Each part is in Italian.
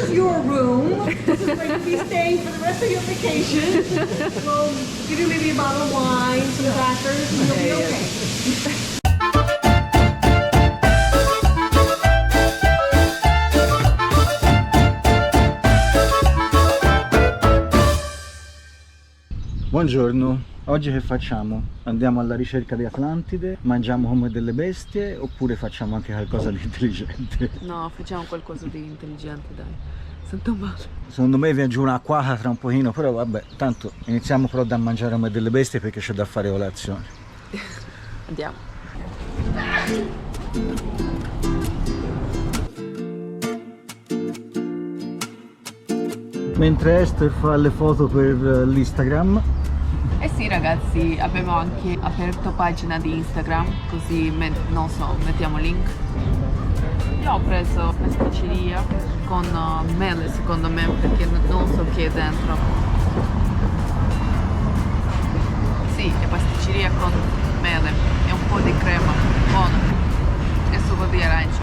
is your room. This is where you'll be staying for the rest of your vacation. We'll give you maybe a bottle of wine, some crackers, and you'll be okay. Buongiorno, oggi che facciamo? Andiamo alla ricerca di Atlantide, mangiamo come delle bestie oppure facciamo anche qualcosa di intelligente? No, facciamo qualcosa di intelligente, dai. Sento male. Secondo me viene giù una quaca tra un pochino, però vabbè, tanto iniziamo però da mangiare come delle bestie perché c'è da fare colazione. Andiamo. Mentre Esther fa le foto per l'Instagram. Eh sì ragazzi, abbiamo anche aperto pagina di Instagram, così non so, mettiamo link. Io ho preso pasticceria con mele secondo me, perché non so che è dentro. Sì, è pasticceria con mele e un po' di crema, buono. E succo di arancia.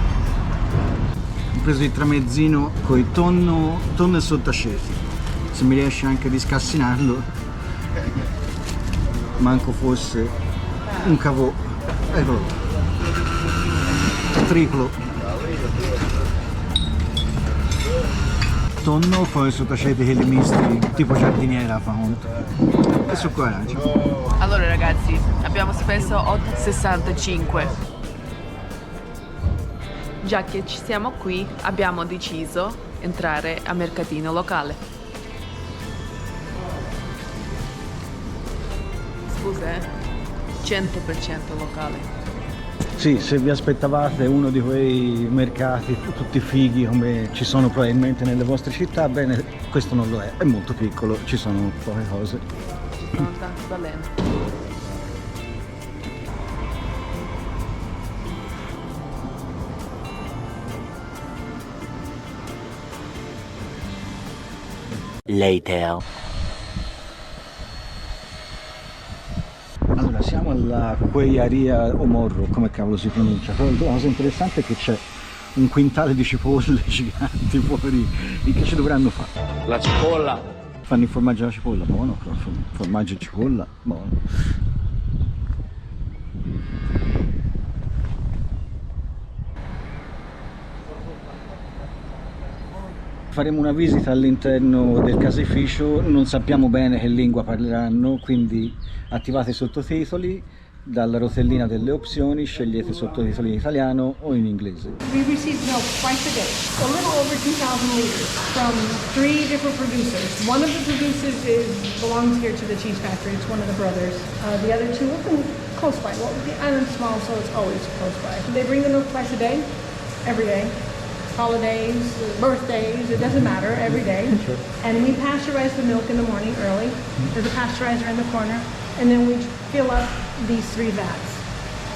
Ho preso il tramezzino con il tonno e sottaceti. Se mi riesce anche di scassinarlo. Manco fosse un cavò. Eccolo. Triplo. Tonno con i sottaceti che li misti tipo giardiniera fa conto. E succo arancia. Allora ragazzi, abbiamo speso 8,65. Già che ci siamo qui, abbiamo deciso di entrare a mercatino locale. Scusa, 100% locale. Sì, se vi aspettavate uno di quei mercati tutti fighi come ci sono probabilmente nelle vostre città, bene, questo non lo è molto piccolo, ci sono poche cose. Sono tante balene. Later. Allora, siamo alla Queiaria o Morro, come cavolo si pronuncia, però la cosa interessante è che c'è un quintale di cipolle giganti fuori, di che ci dovranno fare? La cipolla. Fanno il formaggio alla cipolla, buono, formaggio e cipolla, buono. Faremo una visita all'interno del caseificio, non sappiamo bene che lingua parleranno, quindi attivate i sottotitoli, dalla rotellina delle opzioni scegliete sottotitoli in italiano o in inglese. We receive milk twice a day, a little over 2,000 liters from 3 different producers. One of the producers belongs here to the cheese factory. It's one of the brothers. The other two are from close by. Well, the island's small, so it's always close by. They bring the milk twice a day, every day. Holidays, birthdays, it doesn't matter, every day. Sure. And we pasteurize the milk in the morning early. There's a pasteurizer in the corner. And then we fill up these 3 vats.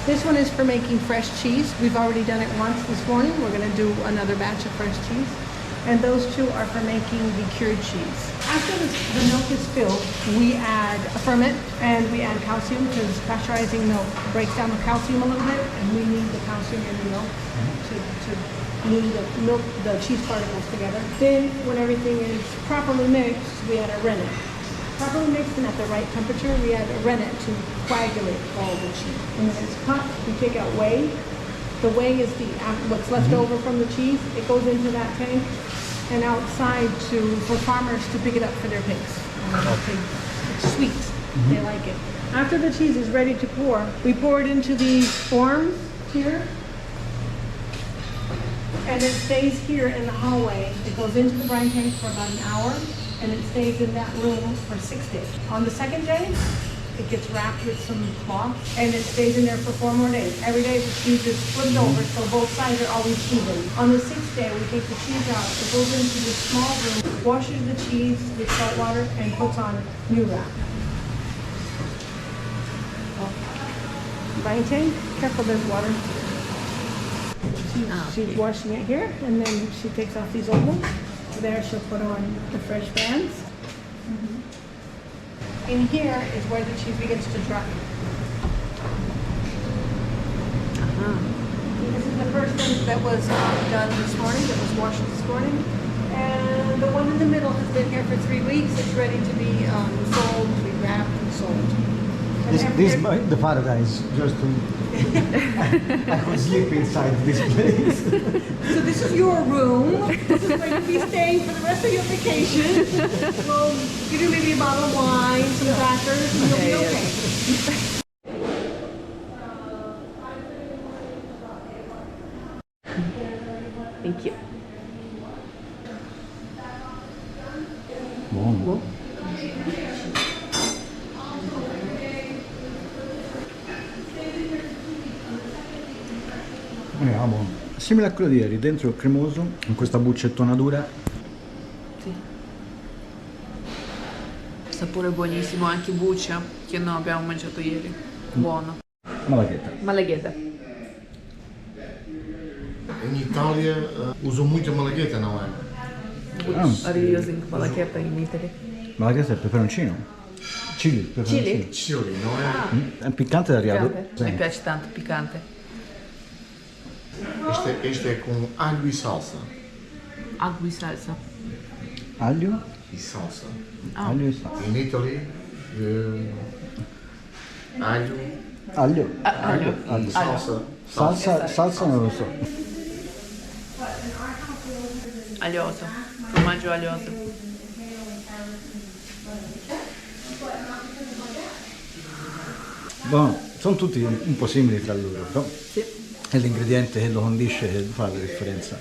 This one is for making fresh cheese. We've already done it once this morning. We're going to do another batch of fresh cheese. And those 2 are for making the cured cheese. After the milk is filled, we add a ferment and we add calcium because pasteurizing milk breaks down the calcium a little bit, and we need the calcium in the milk to glue the cheese particles together. Then, when everything is properly mixed, we add a rennet. Properly mixed and at the right temperature, we add a rennet to coagulate all the cheese. And when it's cut, we take out whey. The whey is what's left over from the cheese. It goes into that tank and outside for farmers to pick it up for their pigs. It's sweet. They like it. After the cheese is ready to pour, we pour it into these forms here. And it stays here in the hallway. It goes into the brine tank for about an hour, and it stays in that room for 6 days. On the second day, it gets wrapped with some cloth, and it stays in there for 4 more days. Every day the cheese is flipped over, so both sides are always even. On the 6th day, we take the cheese out. It goes into this small room, washes the cheese with salt water, and puts on new wrap. Brine tank, careful, there's water. She's washing it here, and then she takes off these old ones. There she'll put on the fresh bands. In here is where the cheese begins to dry. This is the first one that was done this morning, that was washed this morning. And the middle has been here for 3 weeks. It's ready to be sold, to be wrapped and sold. And This every- the paradise, just to... I could sleep inside this place. So this is your room. This is where you'll be staying for the rest of your vacation. We'll give you maybe a bottle of wine, some crackers, and you'll be okay. Thank you. Buono. Buono. Simile a quello di ieri, dentro è cremoso, con questa buccettona dura. Sì. Sapore buonissimo, anche buccia che non abbiamo mangiato ieri. Buono. Malaghetta. Malagheta. In Itália usam muito a malagueta, não é? Are you using malagheta in Italy? Malaghetta è peperoncino. Chili, peperoncino. Chili? Chili, não é? È piccante da riado. Piccante? Mi piace tanto, piccante. Este é com alho e salsa. Aglio e salsa. Aglio? E salsa. Aglio e salsa. In Italy, alho Aglio? Aglio. e salsa. Salsa non lo so. Aglioso. Formaggio aglioso. Buono, sono tutti un po' simili tra loro, però Sì. è l'ingrediente che lo condisce che fa la differenza.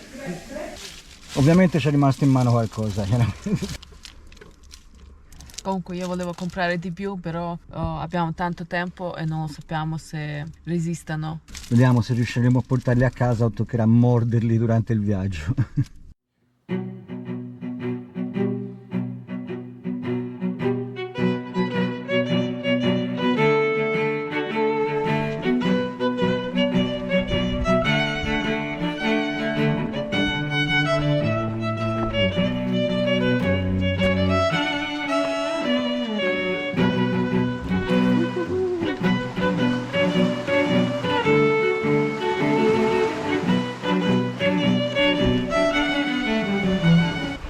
Ovviamente c'è rimasto in mano qualcosa, chiaramente. Comunque io volevo comprare di più, però abbiamo tanto tempo e non lo sappiamo se resistano. Vediamo se riusciremo a portarli a casa o toccherà morderli durante il viaggio.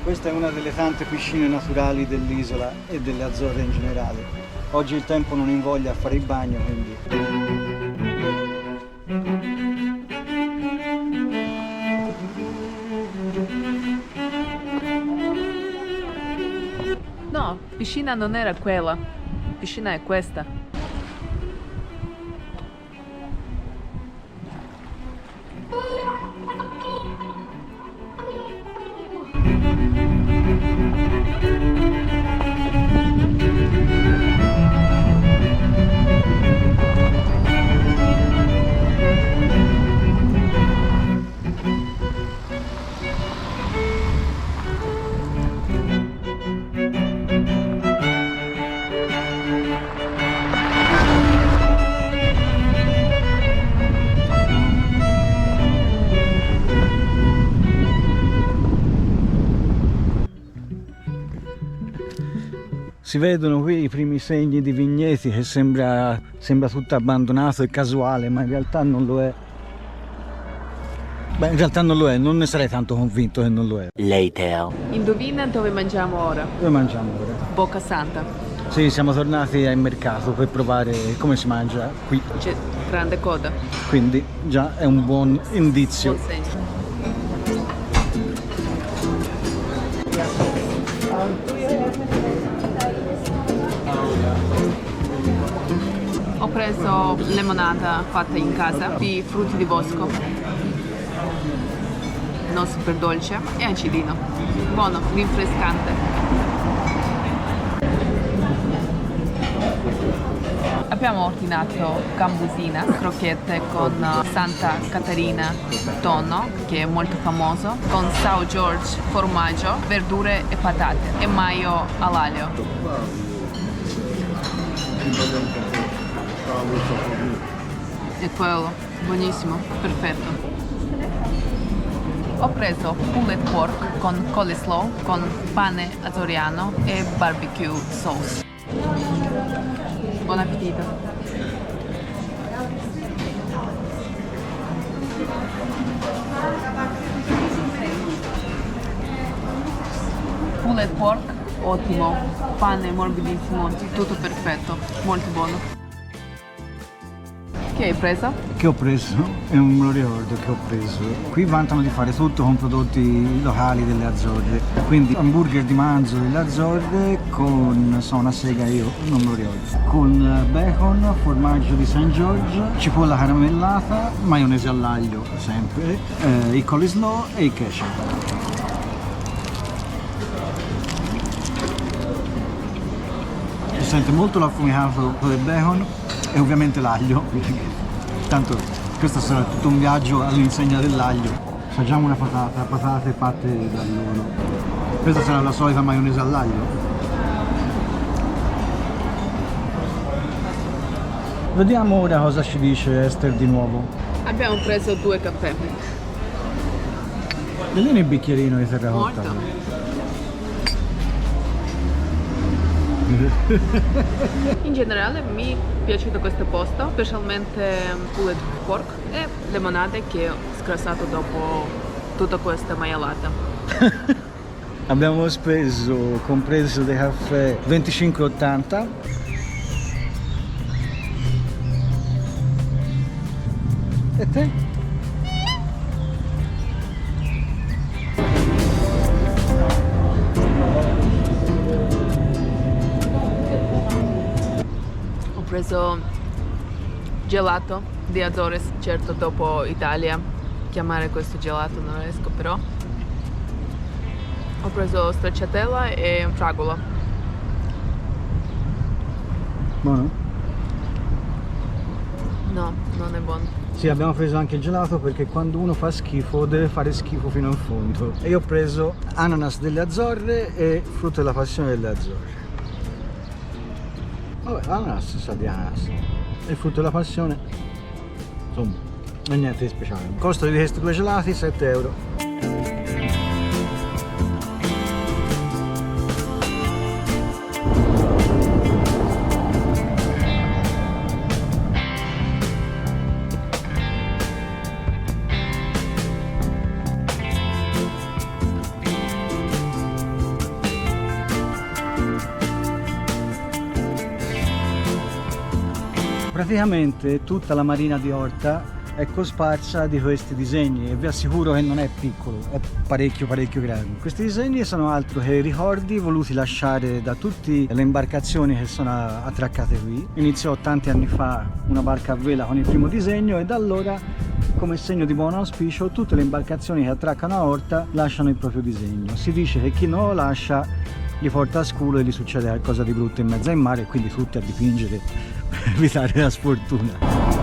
Questa è una delle tante piscine naturali dell'isola e delle Azzorre in generale. Oggi il tempo non invoglia a fare il bagno, quindi... No, piscina non era quella. Piscina è questa. Si vedono qui i primi segni di vigneti che sembra tutto abbandonato e casuale, ma in realtà non lo è. Beh, in realtà non lo è, non ne sarei tanto convinto che non lo è. Later. Indovina dove mangiamo ora? Dove mangiamo ora? Bocca Santa. Sì, siamo tornati al mercato per provare come si mangia qui, C'è grande coda. quindi già è un buon indizio. Buon segno. Ho preso limonata fatta in casa di frutti di bosco, non super dolce e acidino, buono, rinfrescante. Abbiamo ordinato gambusina, crocchette con Santa Caterina tonno, che è molto famoso, con Sao George formaggio, verdure e patate e mayo all'aglio. È quello, buonissimo, perfetto. Ho preso pulled pork con coleslaw, con pane azzoriano e barbecue sauce. Buon appetito! pulled pork, ottimo, pane morbidissimo, tutto perfetto, molto buono. Che hai preso? Che ho preso? E non me lo ricordo che ho preso. Qui vantano di fare tutto con prodotti locali delle Azzorre. Quindi hamburger di manzo delle Azzorre con, so, una sega io, non me lo ricordo. Con bacon, formaggio di St. George, cipolla caramellata, maionese all'aglio sempre, il coleslaw e il ketchup. Si sente molto l'affumicato del bacon e ovviamente l'aglio, tanto questo sarà tutto un viaggio all'insegna dell'aglio. Assaggiamo una patata, patate fatte da loro. Questa sarà la solita maionese all'aglio. Vediamo ora cosa ci dice Esther di nuovo. Abbiamo preso 2 caffè. Vediamo il bicchierino di terracotta. Molto. In generale mi è piaciuto questo posto, specialmente pulled pork e limonade che ho scrassato dopo tutta questa maialata. Abbiamo speso, compreso dei caffè, 25,80. E te? Ho preso gelato di Azores, certo dopo Italia chiamare questo gelato non riesco però. Ho preso stracciatella e fragola. Buono? No, non è buono. Sì, abbiamo preso anche il gelato perché quando uno fa schifo deve fare schifo fino in fondo. E io ho preso ananas delle Azzorre e frutto della passione delle Azzorre. Vabbè, ananas sa di ananas. E il frutto della passione, insomma, non è niente di speciale. Il costo di questi 2 gelati 7 euro. Praticamente tutta la marina di Orta è cosparsa di questi disegni e vi assicuro che non è piccolo, è parecchio grande. Questi disegni sono altro che ricordi voluti lasciare da tutte le imbarcazioni che sono attraccate qui. Iniziò tanti anni fa una barca a vela con il primo disegno e da allora, come segno di buon auspicio, tutte le imbarcazioni che attraccano a Orta lasciano il proprio disegno. Si dice che chi non lo lascia gli porta a scudo e gli succede qualcosa di brutto in mezzo al mare e quindi tutti a dipingere per evitare la sfortuna.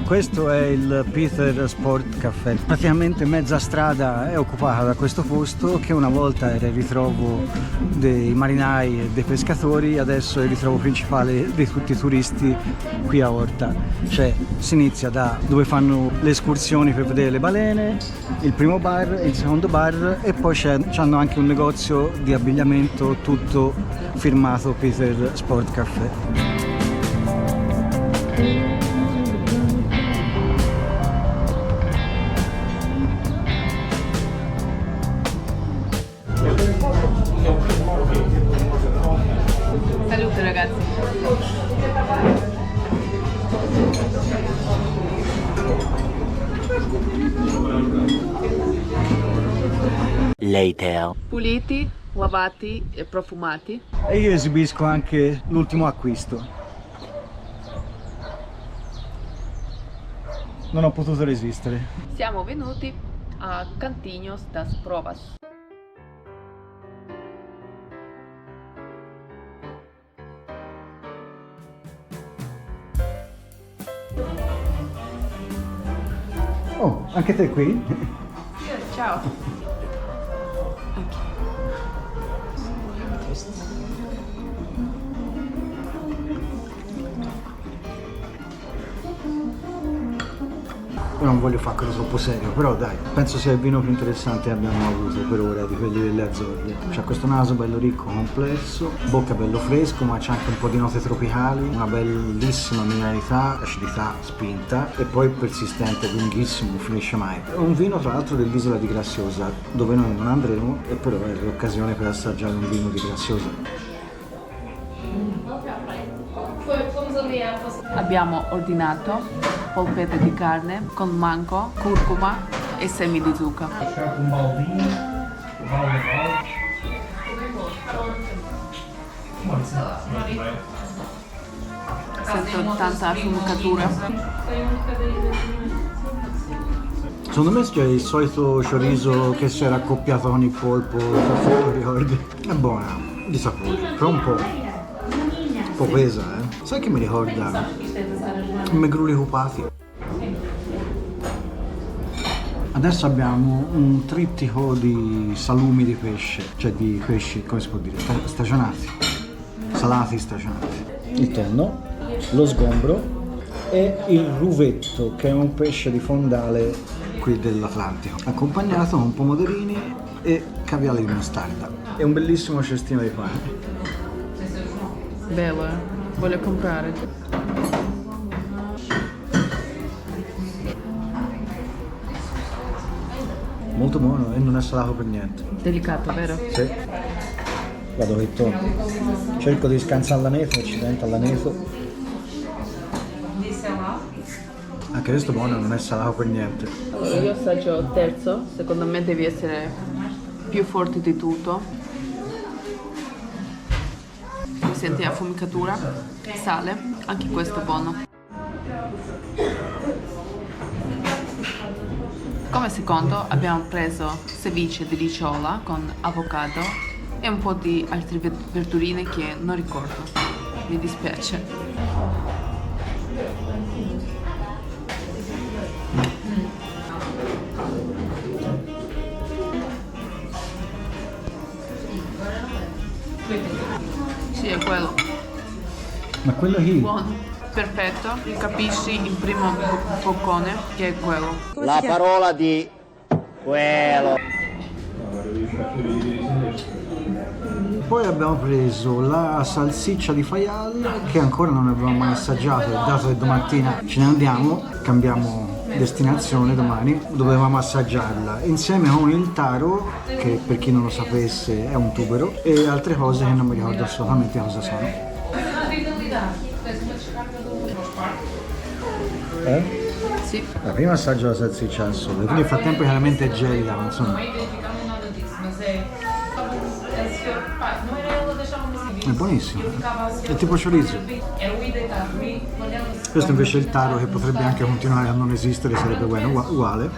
Questo è il Peter Sport Café. Praticamente mezza strada è occupata da questo posto che una volta era il ritrovo dei marinai e dei pescatori, adesso è il ritrovo principale di tutti i turisti qui a Orta. Cioè si inizia da dove fanno le escursioni per vedere le balene, il primo bar, il secondo bar e poi c'hanno anche un negozio di abbigliamento tutto firmato Peter Sport Café. Salute ragazzi. Later. Puliti, lavati e profumati. E io esibisco anche l'ultimo acquisto. Non ho potuto resistere. Siamo venuti a Cantiños das Provas. Oh, anche te qui? Ciao. Io non voglio fare quello troppo serio, però dai, penso sia il vino più interessante che abbiamo avuto per ora di quelli delle Azzorre. C'ha questo naso bello ricco, complesso, bocca bello fresco, ma c'ha anche un po' di note tropicali, una bellissima mineralità, acidità spinta e poi persistente, lunghissimo, non finisce mai. È un vino tra l'altro dell'isola di Graziosa, dove noi non andremo, e però è l'occasione per assaggiare un vino di Graziosa. Abbiamo ordinato polpette di carne con manco, curcuma e semi di zucca. Sento tanta affumicatura. Secondo me c'è il solito chorizo che si era accoppiato con il polpo, lo ricordi? È buona, di sapore, però un po' pesa, eh? Sai che mi ricorda? I megruli cupati. Adesso abbiamo un trittico di salumi di pesce, cioè di pesci, come si può dire, stagionati, salati stagionati. Il tonno, lo sgombro e il ruvetto, che è un pesce di fondale qui dell'Atlantico, accompagnato con pomodorini e caviale di mostarda. E un bellissimo cestino di pane. Bello, voglio comprare. Molto buono e non è salato per niente. Delicato, vero? Sì. Vado che torno. Cerco di scansare l'aneto, accidente all'aneto. Anche questo buono non è salato per niente. Allora, io assaggio terzo, secondo me devi essere più forte di tutto. Senti affumicatura, sale, anche questo è buono. Come secondo abbiamo preso ceviche di ricciola con avocado e un po' di altre verdurine che non ricordo, mi dispiace. Sì, è quello. Ma quello lì? Buono, perfetto. Capisci il primo boccone che è quello. La parola di quello. Poi abbiamo preso la salsiccia di Fayal che ancora non avevamo mai assaggiato, dato che domattina ce ne andiamo, cambiamo destinazione domani, dovevamo assaggiarla insieme con il taro, che per chi non lo sapesse è un tubero, e altre cose che non mi ricordo assolutamente cosa sono. Sì. La prima assaggio la salsiccia al sole, quindi nel frattempo chiaramente è gelida, ma insomma è buonissimo, è tipo chorizo. Questo invece è il taro, che potrebbe anche continuare a non esistere, sarebbe bueno, uguale.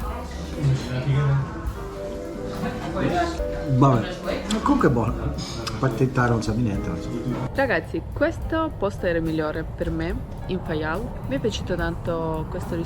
Vabbè, comunque è buono, a parte il taro non sa di niente, non so. Ragazzi, questo posto era il migliore per me in Fayal. Mi è piaciuto tanto questo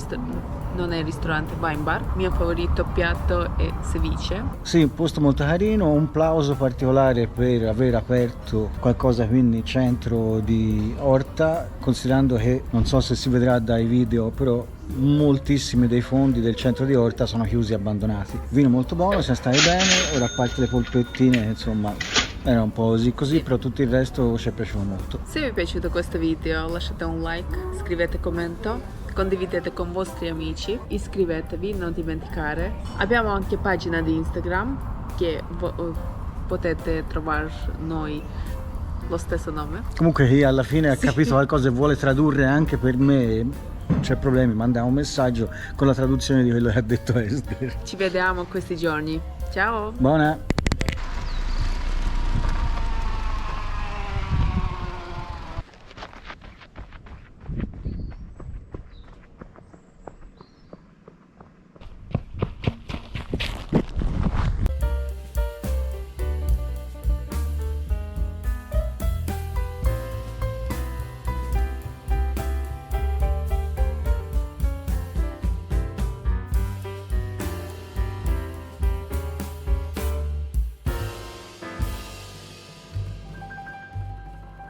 non è il ristorante, wine bar. Il mio favorito piatto è ceviche. Sì, un posto molto carino, un plauso particolare per aver aperto qualcosa quindi centro di Orta, considerando che, non so se si vedrà dai video, però moltissimi dei fondi del centro di Orta sono chiusi e abbandonati. Vino molto buono, siamo stati bene, ora a parte le polpettine, insomma, era un po' così, però tutto il resto ci è piaciuto molto. Se vi è piaciuto questo video lasciate un like, scrivete commento, condividete con vostri amici, iscrivetevi, non dimenticare. Abbiamo anche pagina di Instagram che potete trovare noi lo stesso nome. Comunque chi alla fine ha capito qualcosa e vuole tradurre anche per me, c'è problemi, manda un messaggio con la traduzione di quello che ha detto Esther. Ci vediamo questi giorni. Ciao! Buona!